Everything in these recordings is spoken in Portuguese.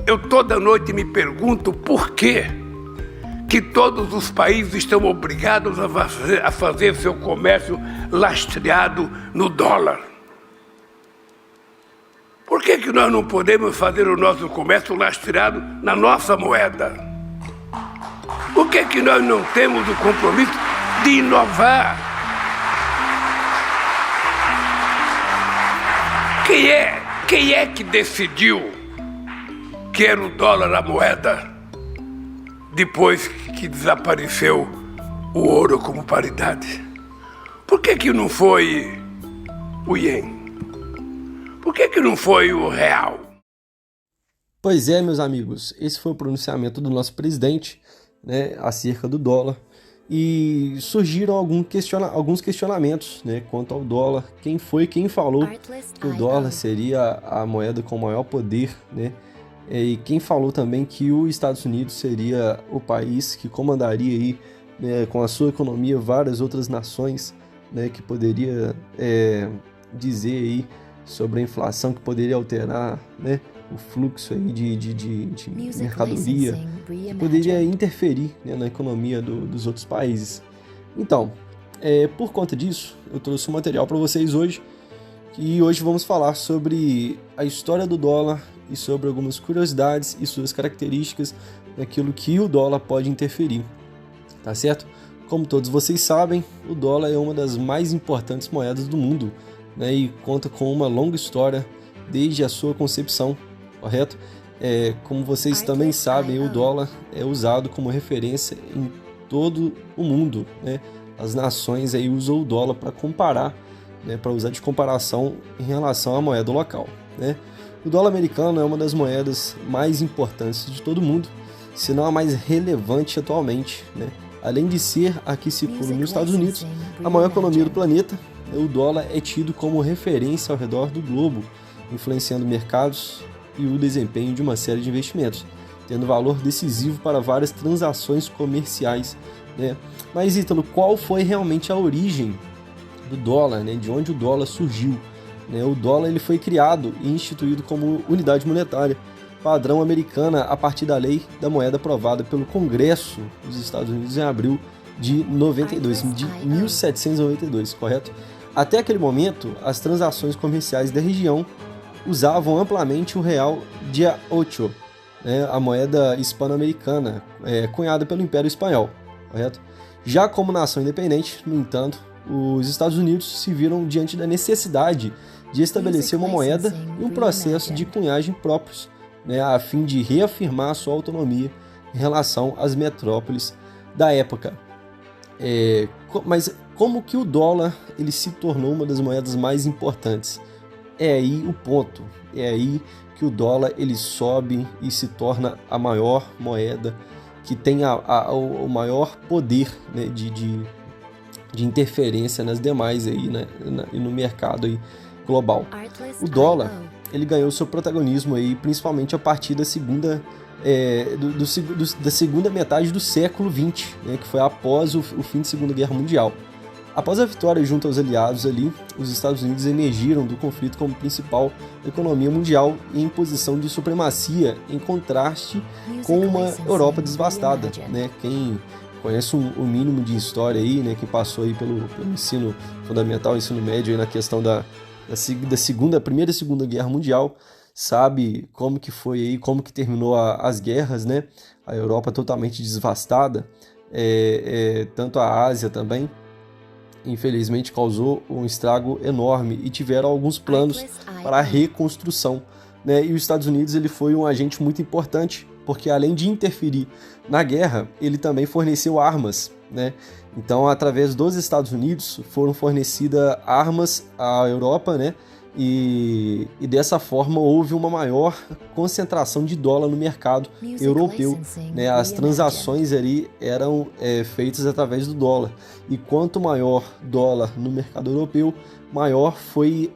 Eu toda noite me pergunto por que todos os países estão obrigados a fazer seu comércio lastreado no dólar. Por que nós não podemos fazer o nosso comércio lastreado na nossa moeda? Por que nós não temos o compromisso de inovar? Quem é que decidiu que era o dólar a moeda depois que desapareceu o ouro como paridade? Por que não foi o iene? Por que não foi o real? Pois é, meus amigos, esse foi o pronunciamento do nosso presidente, né, acerca do dólar. E surgiram alguns questionamentos, né, quanto ao dólar. Quem falou que o dólar seria a moeda com maior poder, né? E quem falou também que os Estados Unidos seria o país que comandaria aí, né, com a sua economia várias outras nações, né, que poderia dizer aí sobre a inflação, que poderia alterar, né, o fluxo aí de mercadoria, que poderia interferir, né, na economia dos outros países. Então, por conta disso, eu trouxe um material para vocês hoje, e hoje vamos falar sobre a história do dólar e sobre algumas curiosidades e suas características naquilo que o dólar pode interferir, tá certo? Como todos vocês sabem, o dólar é uma das mais importantes moedas do mundo, né, e conta com uma longa história desde a sua concepção, correto? Como vocês também sabem, o dólar é usado como referência em todo o mundo, né? As nações aí usam o dólar para comparar, né, para usar de comparação em relação à moeda local, né? O dólar americano é uma das moedas mais importantes de todo o mundo, se não a mais relevante atualmente, né? Além de ser a que circula nos Estados Unidos, a maior economia do planeta, o dólar é tido como referência ao redor do globo, influenciando mercados e o desempenho de uma série de investimentos, tendo valor decisivo para várias transações comerciais, né? Mas, Ítalo, qual foi realmente a origem do dólar, né? De onde o dólar surgiu, né? O dólar ele foi criado e instituído como unidade monetária padrão americana a partir da lei da moeda aprovada pelo Congresso dos Estados Unidos em abril de 1792, correto? Até aquele momento, as transações comerciais da região usavam amplamente o real de ocho, né, a moeda hispano-americana, cunhada pelo Império Espanhol, correto? Já como nação independente, no entanto, os Estados Unidos se viram diante da necessidade de estabelecer uma moeda e um processo de cunhagem próprios, né, a fim de reafirmar sua autonomia em relação às metrópoles da época. Mas como que o dólar ele se tornou uma das moedas mais importantes? É aí o ponto, é aí que o dólar ele sobe e se torna a maior moeda, que tem o maior poder, né, de interferência nas demais aí, né, no mercado aí global. O dólar ele ganhou seu protagonismo aí principalmente a partir da segunda metade do século XX, né, que foi após o fim da Segunda Guerra Mundial. Após a vitória junto aos aliados ali, os Estados Unidos emergiram do conflito como principal economia mundial e em posição de supremacia, em contraste com uma Europa devastada, né? Quem conhece o mínimo de história aí, né, que passou aí pelo ensino fundamental, ensino médio aí na questão primeira e segunda guerra mundial, sabe como que foi aí, como que terminou as guerras, né? A Europa totalmente devastada, tanto a Ásia também, infelizmente causou um estrago enorme e tiveram alguns planos para a reconstrução, né? E os Estados Unidos ele foi um agente muito importante, porque além de interferir na guerra, ele também forneceu armas, né? Então, através dos Estados Unidos, foram fornecidas armas à Europa, né? E dessa forma houve uma maior concentração de dólar no mercado europeu, né? As transações ali eram feitas através do dólar, e quanto maior dólar no mercado europeu, maior foi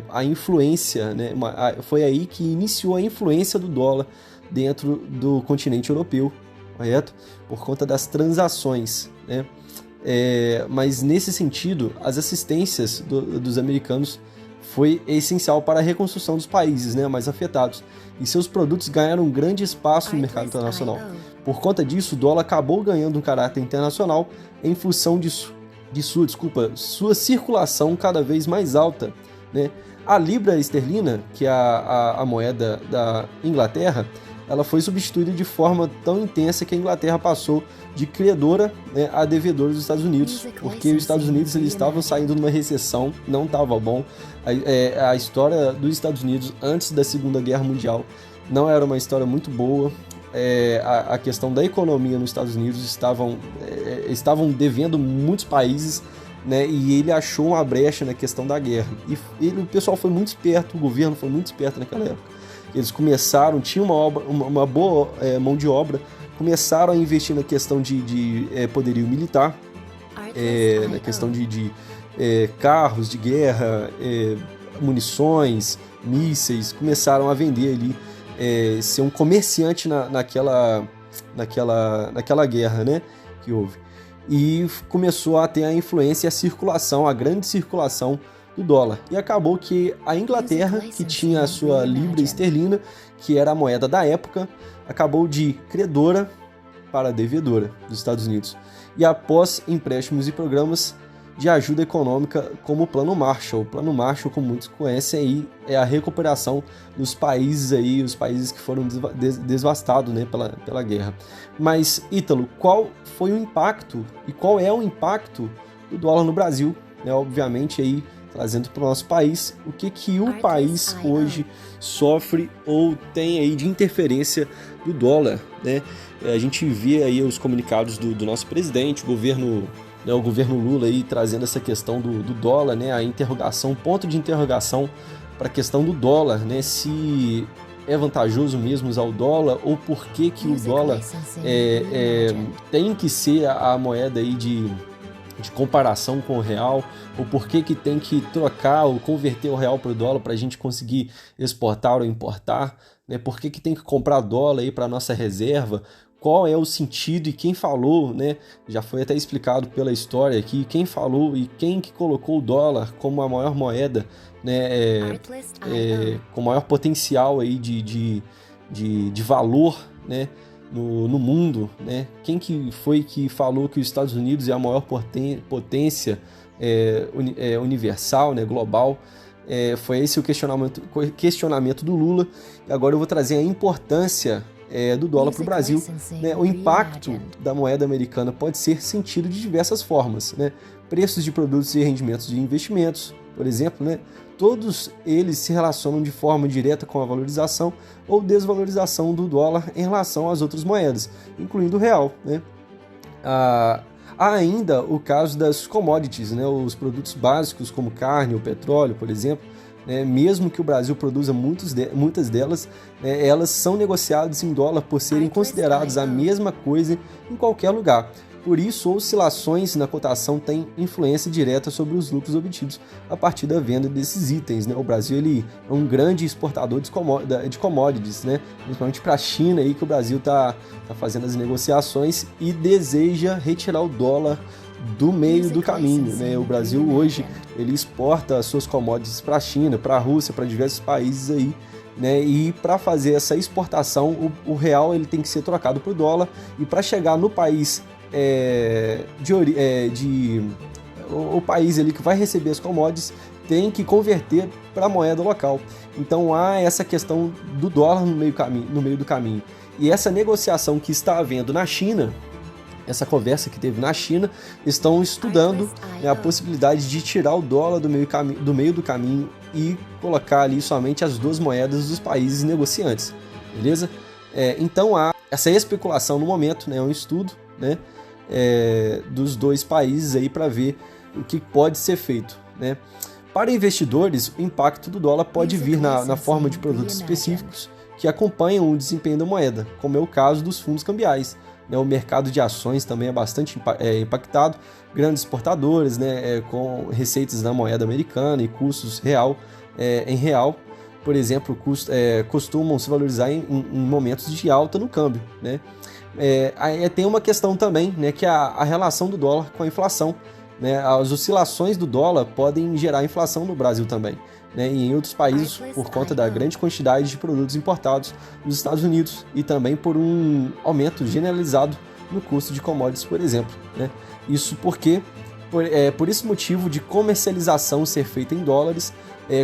a influência, né? Foi aí que iniciou a influência do dólar dentro do continente europeu, correto? Por conta das transações, né? Mas nesse sentido, as assistências dos americanos foi essencial para a reconstrução dos países, né, mais afetados, e seus produtos ganharam um grande espaço no mercado internacional. Por conta disso, o dólar acabou ganhando um caráter internacional em função de sua circulação cada vez mais alta, né? A libra esterlina, que é a moeda da Inglaterra, ela foi substituída de forma tão intensa que a Inglaterra passou de credora, né, a devedora dos Estados Unidos, porque os Estados Unidos eles estavam saindo de uma recessão, não estava bom. A história dos Estados Unidos antes da Segunda Guerra Mundial não era uma história muito boa. A questão da economia nos Estados Unidos estavam devendo muitos países, né, e ele achou uma brecha na questão da guerra. E o pessoal foi muito esperto, o governo foi muito esperto naquela época. Eles começaram, tinham uma boa mão de obra, começaram a investir na questão de poderio militar, na questão de carros de guerra, munições, mísseis, começaram a vender ali, ser um comerciante naquela guerra, né, que houve. E começou a ter a influência e a circulação, a grande circulação do dólar. E acabou que a Inglaterra, que tinha a sua libra esterlina, que era a moeda da época, acabou de credora para devedora dos Estados Unidos. E após empréstimos e programas de ajuda econômica como o Plano Marshall. O Plano Marshall, como muitos conhecem aí, é a recuperação dos países aí, os países que foram devastados, né, pela guerra. Mas, Ítalo, qual foi o impacto e qual é o impacto do dólar no Brasil? Né, obviamente aí, trazendo para o nosso país, o que o país hoje sofre ou tem aí de interferência do dólar, né? A gente vê aí os comunicados do nosso presidente, o governo Lula aí trazendo essa questão do dólar, né? A interrogação, ponto de interrogação para a questão do dólar, né? Se é vantajoso mesmo usar o dólar ou por que o dólar tem que ser a moeda aí de comparação com o real, ou por que tem que trocar ou converter o real para o dólar para a gente conseguir exportar ou importar, né? Por que tem que comprar dólar aí para nossa reserva, qual é o sentido e quem falou, né? Já foi até explicado pela história aqui, quem falou e quem que colocou o dólar como a maior moeda, né? Com maior potencial aí de valor, né? No mundo, né? Quem que foi que falou que os Estados Unidos é a maior potência universal, né? Global? Foi esse o questionamento do Lula. E agora eu vou trazer a importância do dólar para o Brasil, né? O impacto da moeda americana pode ser sentido de diversas formas, né? Preços de produtos e rendimentos de investimentos, por exemplo, né? Todos eles se relacionam de forma direta com a valorização ou desvalorização do dólar em relação às outras moedas, incluindo o real, né? Há ainda o caso das commodities, né? Os produtos básicos como carne ou petróleo, por exemplo, né? Mesmo que o Brasil produza muitas delas, né? Elas são negociadas em dólar por serem consideradas a mesma coisa em qualquer lugar. Por isso, oscilações na cotação têm influência direta sobre os lucros obtidos a partir da venda desses itens, né? O Brasil ele é um grande exportador de commodities, né? Principalmente para a China, aí, que o Brasil está fazendo as negociações e deseja retirar o dólar do meio do caminho, né? O Brasil hoje ele exporta as suas commodities para a China, para a Rússia, para diversos países aí, né? E para fazer essa exportação, o real ele tem que ser trocado por dólar, e para chegar no país o país ali que vai receber as commodities tem que converter para a moeda local. Então há essa questão do dólar no meio do caminho. E essa negociação que está havendo na China, essa conversa que teve na China, estão estudando, né, a possibilidade de tirar o dólar do meio do caminho e colocar ali somente as duas moedas dos países negociantes, beleza? Então há essa especulação no momento, né, um estudo, né, dos dois países aí para ver o que pode ser feito, né? Para investidores, o impacto do dólar pode vir na forma de produtos específicos que acompanham o desempenho da moeda, como é o caso dos fundos cambiais, né? O mercado de ações também é bastante impactado, grandes exportadores, né, com receitas na moeda americana e custos em real, por exemplo, costumam se valorizar em momentos de alta no câmbio, né? Tem uma questão também, né, que é a relação do dólar com a inflação, né? As oscilações do dólar podem gerar inflação no Brasil também, né, e em outros países por conta da grande quantidade de produtos importados dos Estados Unidos e também por um aumento generalizado no custo de commodities, por exemplo, né? Isso porque, por esse motivo de comercialização ser feita em dólares,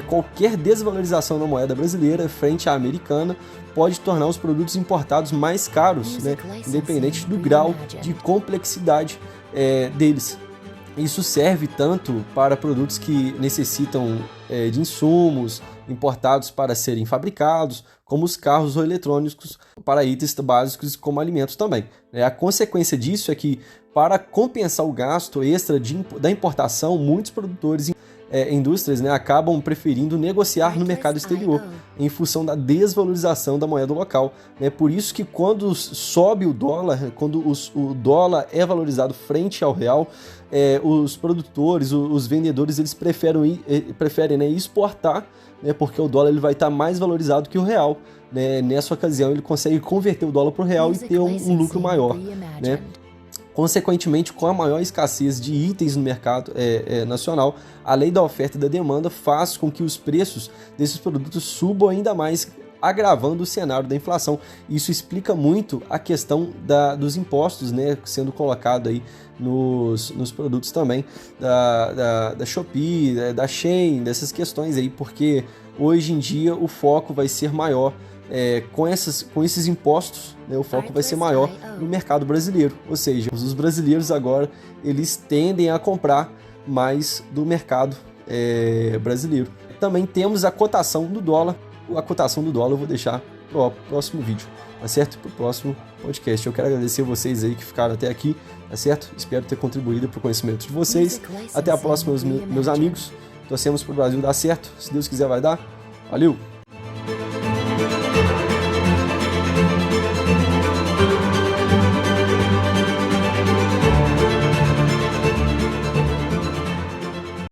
qualquer desvalorização da moeda brasileira frente à americana pode tornar os produtos importados mais caros, né, independente do grau de complexidade deles. Isso serve tanto para produtos que necessitam de insumos importados para serem fabricados, como os carros ou eletrônicos para itens básicos como alimentos também. A consequência disso é que, para compensar o gasto extra da importação, muitos produtores indústrias, né, acabam preferindo negociar no mercado exterior em função da desvalorização da moeda local. É por isso que quando sobe o dólar, quando o dólar é valorizado frente ao real, os produtores, os vendedores, eles preferem né, exportar, né, porque o dólar ele vai estar mais valorizado que o real. Né? Nessa ocasião ele consegue converter o dólar para o real e ter um lucro maior. Né? Consequentemente, com a maior escassez de itens no mercado nacional, a lei da oferta e da demanda faz com que os preços desses produtos subam ainda mais, agravando o cenário da inflação. Isso explica muito a questão dos impostos, né, sendo colocado aí nos produtos também da Shopee, da Shein, dessas questões aí, porque hoje em dia o foco vai ser maior. Com esses impostos, né, o foco vai ser maior no mercado brasileiro, ou seja, os brasileiros agora eles tendem a comprar mais do mercado brasileiro. Também temos a cotação do dólar. A cotação do dólar eu vou deixar para o próximo vídeo, tá certo? Para o próximo podcast. Eu quero agradecer vocês aí que ficaram até aqui, tá certo? Espero ter contribuído para o conhecimento de vocês. Até a próxima, meus amigos. Torcemos para o Brasil dar certo. Se Deus quiser, vai dar. Valeu!